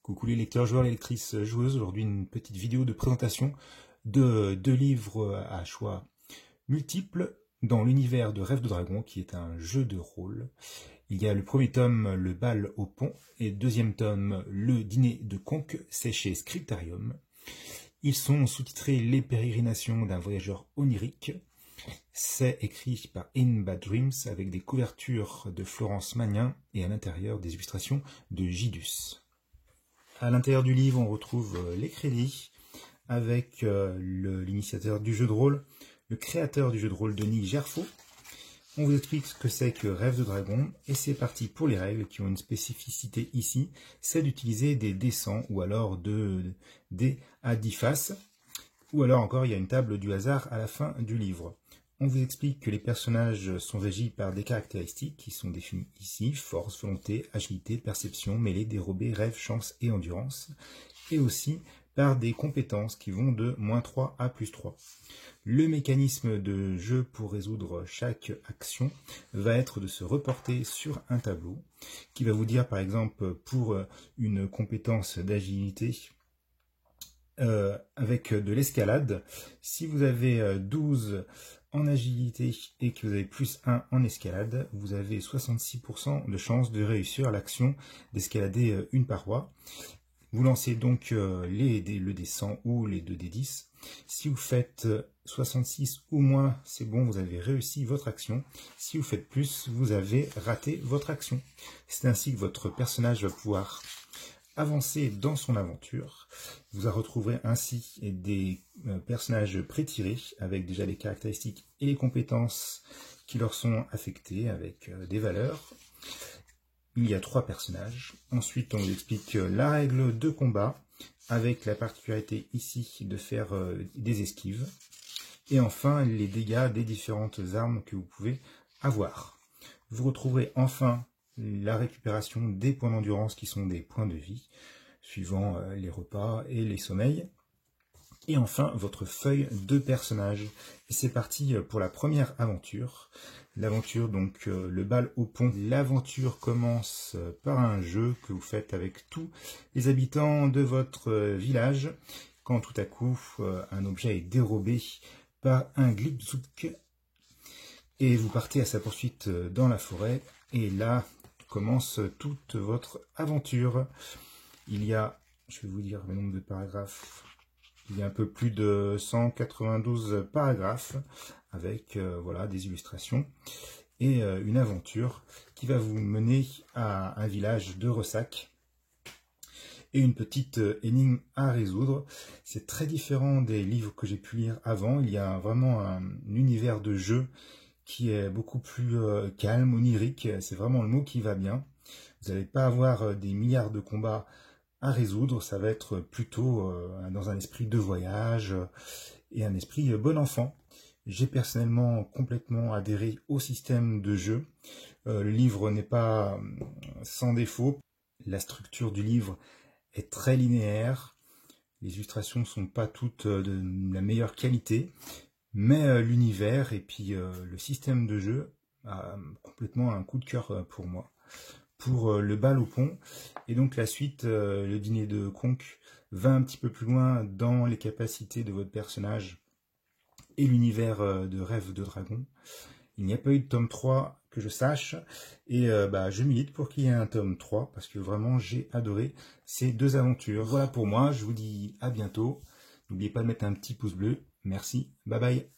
Coucou les lecteurs, joueurs et lectrices, joueuses. Aujourd'hui, une petite vidéo de présentation de deux livres à choix multiples dans l'univers de Rêve de Dragon, qui est un jeu de rôle. Il y a le premier tome, Le bal au pont, et le deuxième tome, Le dîner de conque, c'est chez Scriptarium. Ils sont sous-titrés Les pérégrinations d'un voyageur onirique. C'est écrit par In Bad Dreams avec des couvertures de Florence Magnin et à l'intérieur des illustrations de Gidus. À l'intérieur du livre, on retrouve les crédits avec l'initiateur du jeu de rôle, le créateur du jeu de rôle, Denis Gerfaux. On vous explique ce que c'est que Rêve de Dragon, et c'est parti pour les règles qui ont une spécificité ici, c'est d'utiliser des dés 100 ou alors des dés à 10 faces, ou alors encore il y a une table du hasard à la fin du livre. On vous explique que les personnages sont régis par des caractéristiques qui sont définies ici, force, volonté, agilité, perception, mêlée, dérobé, rêve, chance et endurance, et aussi par des compétences qui vont de -3 à +3. Le mécanisme de jeu pour résoudre chaque action va être de se reporter sur un tableau qui va vous dire par exemple pour une compétence d'agilité avec de l'escalade, si vous avez 12 en agilité et que vous avez +1 en escalade, vous avez 66% de chance de réussir l'action d'escalader une paroi. Vous lancez donc le dé 100 ou les 2 dés 10. Si vous faites 66 ou moins, c'est bon, vous avez réussi votre action. Si vous faites plus, vous avez raté votre action. C'est ainsi que votre personnage va pouvoir avancer dans son aventure. Vous retrouverez ainsi des personnages pré-tirés avec déjà les caractéristiques et les compétences qui leur sont affectées avec des valeurs. Il y a 3 personnages. Ensuite, on vous explique la règle de combat avec la particularité ici de faire des esquives. Et enfin, les dégâts des différentes armes que vous pouvez avoir. Vous retrouverez enfin la récupération des points d'endurance qui sont des points de vie, suivant les repas et les sommeils. Et enfin, votre feuille de personnage. Et c'est parti pour la première aventure. L'aventure, donc le bal au pont. L'aventure commence par un jeu que vous faites avec tous les habitants de votre village, quand tout à coup un objet est dérobé par un Glibzouk. Et vous partez à sa poursuite dans la forêt. Et là commence toute votre aventure. Il y a, je vais vous dire le nombre de paragraphes, il y a un peu plus de 192 paragraphes avec voilà, des illustrations et une aventure qui va vous mener à un village de ressac et une petite énigme à résoudre. C'est très différent des livres que j'ai pu lire avant. Il y a vraiment un univers de jeu qui est beaucoup plus calme, onirique, c'est vraiment le mot qui va bien. Vous n'allez pas avoir des milliards de combats à résoudre, ça va être plutôt dans un esprit de voyage et un esprit bon enfant. J'ai personnellement complètement adhéré au système de jeu. Le livre n'est pas sans défaut. La structure du livre est très linéaire. Les illustrations ne sont pas toutes de la meilleure qualité. Mais l'univers et puis le système de jeu a complètement un coup de cœur pour moi. Pour le bal au pont, et donc la suite, le dîner de conque, va un petit peu plus loin dans les capacités de votre personnage et l'univers de Rêve de Dragon. Il n'y a pas eu de tome 3 que je sache, et je milite pour qu'il y ait un tome 3, parce que vraiment j'ai adoré ces deux aventures. Voilà pour moi, je vous dis à bientôt. N'oubliez pas de mettre un petit pouce bleu. Merci, bye bye.